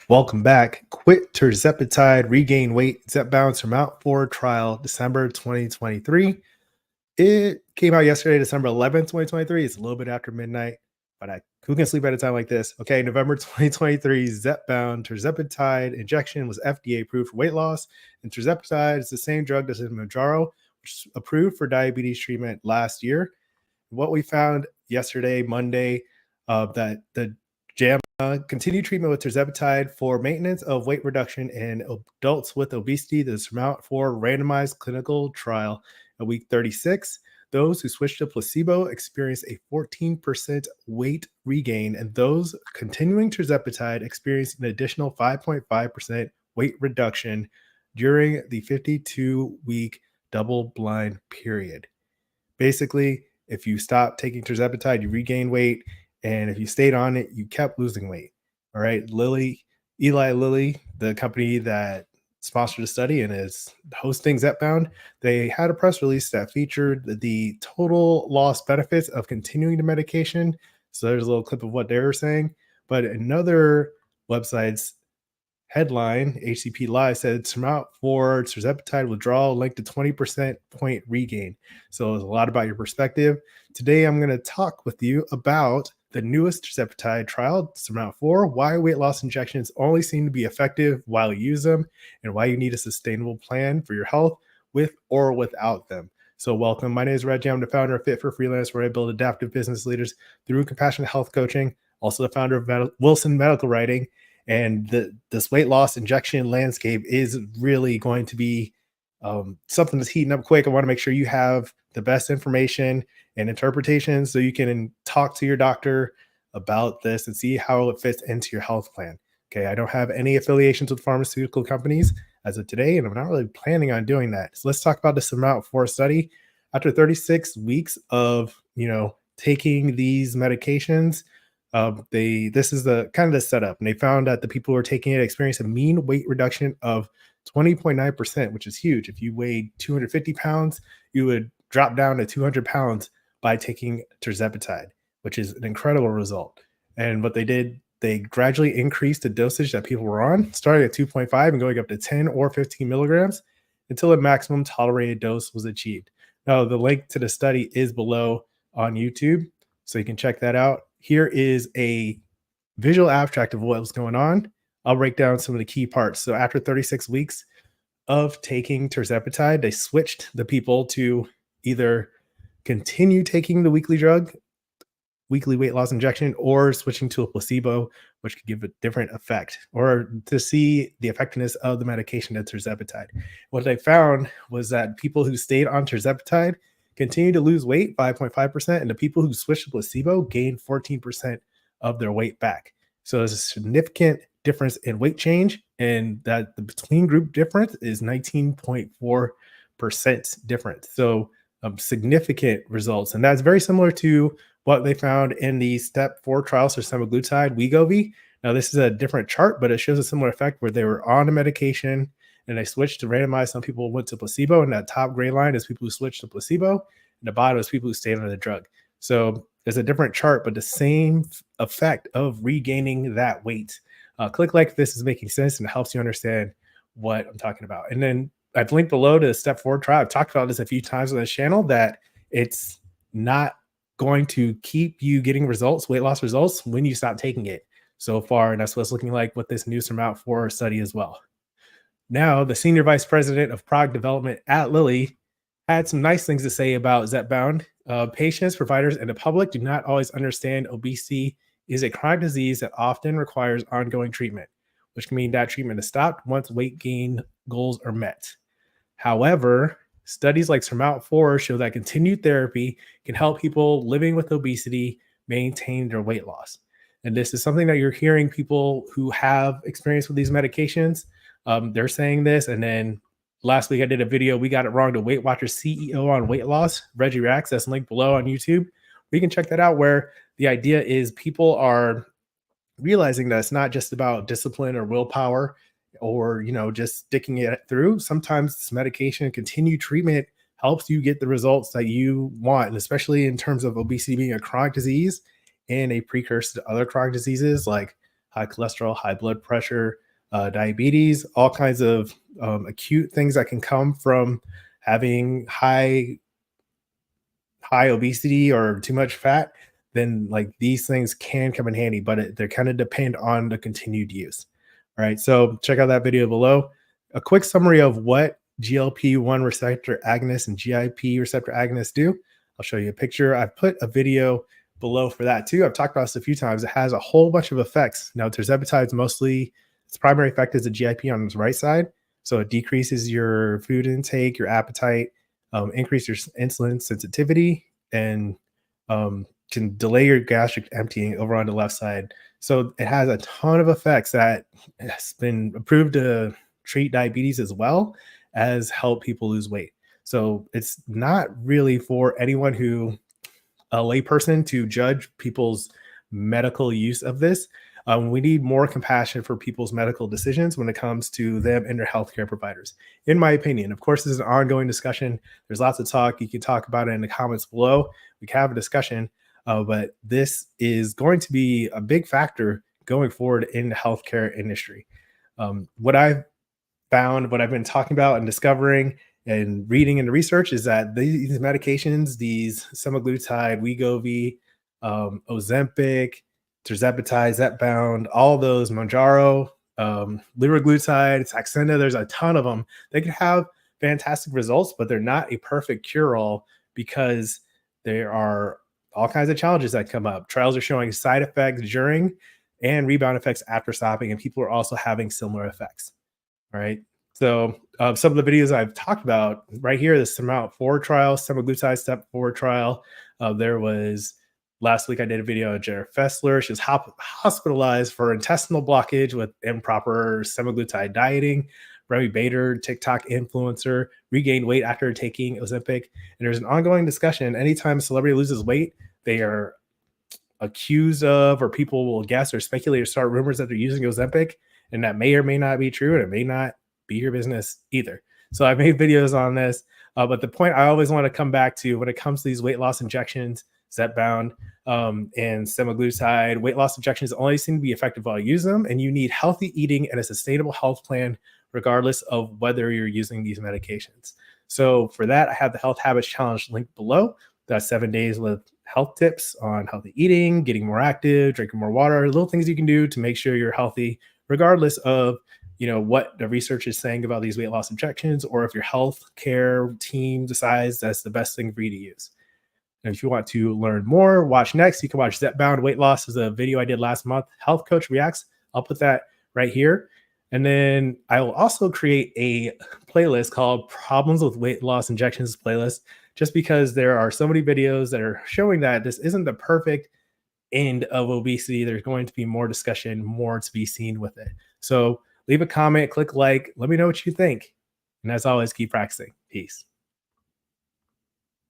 Welcome back. Quit Tirzepatide, regain weight, Zepbound SURMOUNT-4 trial, December 2023. It came out yesterday, December 11th, 2023. It's a little bit after midnight, but who can sleep at a time like this? Okay, November 2023, Zepbound Tirzepatide injection was FDA approved for weight loss. And Tirzepatide is the same drug as Mounjaro, which is approved for diabetes treatment last year. What we found yesterday, Monday, that the JAMA continued treatment with tirzepatide for maintenance of weight reduction in adults with obesity, the SURMOUNT-4 randomized clinical trial at week 36. Those who switched to placebo experienced a 14% weight regain, and those continuing tirzepatide experienced an additional 5.5% weight reduction during the 52-week double-blind period. Basically, if you stop taking tirzepatide, you regain weight, and if you stayed on it, you kept losing weight. All right, Eli Lilly, the company that sponsored the study and is hosting Zepbound, they had a press release that featured the total loss benefits of continuing the medication. So there's a little clip of what they were saying. But another website's headline, HCP Live, said SURMOUNT-4 tirzepatide withdrawal linked to 20% point regain. So it's a lot about your perspective. Today, I'm going to talk with you about the newest tirzepatide trial, SURMOUNT-4, why weight loss injections only seem to be effective while you use them, and why you need a sustainable plan for your health with or without them. So welcome. My name is Reggie. I'm the founder of Fit for Freelance, where I build adaptive business leaders through compassionate health coaching. Also the founder of Wilson Medical Writing. And this weight loss injection landscape is really going to be something that's heating up quick. I want to make sure you have the best information and interpretation so you can talk to your doctor about this and see how it fits into your health plan. Okay, I don't have any affiliations with pharmaceutical companies as of today, and I'm not really planning on doing that. So let's talk about the SURMOUNT-4 study. After 36 weeks of taking these medications, this is the kind of the setup, and they found that the people who are taking it experienced a mean weight reduction of 20.9%, which is huge. If you weighed 250 pounds, you would drop down to 200 pounds by taking tirzepatide, which is an incredible result. And what they did, they gradually increased the dosage that people were on, starting at 2.5 and going up to 10 or 15 milligrams until a maximum tolerated dose was achieved. Now, the link to the study is below on YouTube, so you can check that out. Here is a visual abstract of what was going on. I'll break down some of the key parts. So after 36 weeks of taking tirzepatide, they switched the people to either continue taking the weekly weight loss injection, or switching to a placebo, which could give a different effect, or to see the effectiveness of the medication at tirzepatide. What they found was that people who stayed on tirzepatide continue to lose weight 5.5%, and the people who switched to placebo gained 14% of their weight back. So there's a significant difference in weight change, and that the between group difference is 19.4% difference. So significant results, and that's very similar to what they found in the step 4 trials for semaglutide, Wegovy. Now this is a different chart, but it shows a similar effect where they were on a medication and they switched to randomize. Some people went to placebo, and that top gray line is people who switched to placebo, and the bottom is people who stayed on the drug. So there's a different chart, but the same effect of regaining that weight. Click like if this is making sense and it helps you understand what I'm talking about. And then I've linked below to the step 4 trial. I've talked about this a few times on this channel, that it's not going to keep you getting results, weight loss results, when you stop taking it so far. And that's what it's looking like with this new SURMOUNT-4 study as well. Now, the senior vice president of product development at Lilly had some nice things to say about Zepbound. Patients, providers, and the public do not always understand obesity is a chronic disease that often requires ongoing treatment, which can mean that treatment is stopped once weight gain goals are met. However, studies like SURMOUNT-4 show that continued therapy can help people living with obesity maintain their weight loss. And this is something that you're hearing people who have experience with these medications. They're saying this. And then last week I did a video, We Got It Wrong, to Weight Watchers CEO on weight loss, Reggie Racks. That's linked below on YouTube. We can check that out, where the idea is people are realizing that it's not just about discipline or willpower, or just sticking it through. Sometimes this medication, continued treatment, helps you get the results that you want, and especially in terms of obesity being a chronic disease and a precursor to other chronic diseases like high cholesterol, high blood pressure, diabetes, all kinds of acute things that can come from having high obesity or too much fat, then like these things can come in handy, but they kind of depend on the continued use. All right. So check out that video below. A quick summary of what GLP-1 receptor agonists and GIP receptor agonists do. I'll show you a picture. I've put a video below for that too. I've talked about this a few times. It has a whole bunch of effects. Now, tirzepatide is mostly its primary effect is the GIP on the right side. So it decreases your food intake, your appetite, increase your insulin sensitivity, and can delay your gastric emptying over on the left side. So it has a ton of effects that has been approved to treat diabetes as well as help people lose weight. So it's not really for anyone who a layperson to judge people's medical use of this. We need more compassion for people's medical decisions when it comes to them and their healthcare providers, in my opinion. Of course, this is an ongoing discussion. There's lots of talk. You can talk about it in the comments below. We can have a discussion, but this is going to be a big factor going forward in the healthcare industry. What I've found, what I've been talking about and discovering and reading into research is that these medications, these semaglutide, Wegovy, Ozempic, Tirzepatide, Zepbound, all those, Mounjaro, liraglutide, Saxenda, there's a ton of them. They can have fantastic results, but they're not a perfect cure-all because there are all kinds of challenges that come up. Trials are showing side effects during and rebound effects after stopping, and people are also having similar effects. All right. So some of the videos I've talked about right here, the SURMOUNT-4 trial, semaglutide step 4 trial. There was last week I did a video on Jared Fessler. She was hospitalized for intestinal blockage with improper semaglutide dieting. Remy Bader, TikTok influencer, regained weight after taking Ozempic. And there's an ongoing discussion. Anytime a celebrity loses weight, they are accused of, or people will guess or speculate or start rumors that they're using Ozempic, and that may or may not be true, and it may not be your business either. So I've made videos on this, but the point I always want to come back to when it comes to these weight loss injections, Zepbound and semaglutide, weight loss injections only seem to be effective while you use them, and you need healthy eating and a sustainable health plan regardless of whether you're using these medications. So for that, I have the Health Habits Challenge linked below. That's 7 days with health tips on healthy eating, getting more active, drinking more water, little things you can do to make sure you're healthy, regardless of what the research is saying about these weight loss injections, or if your health care team decides that's the best thing for you to use. And if you want to learn more, watch next. You can watch Zepbound Weight Loss is a video I did last month. Health Coach Reacts. I'll put that right here. And then I will also create a playlist called Problems with Weight Loss Injections playlist, just because there are so many videos that are showing that this isn't the perfect end of obesity. There's going to be more discussion, more to be seen with it. So leave a comment, click like, let me know what you think. And as always, keep practicing. Peace.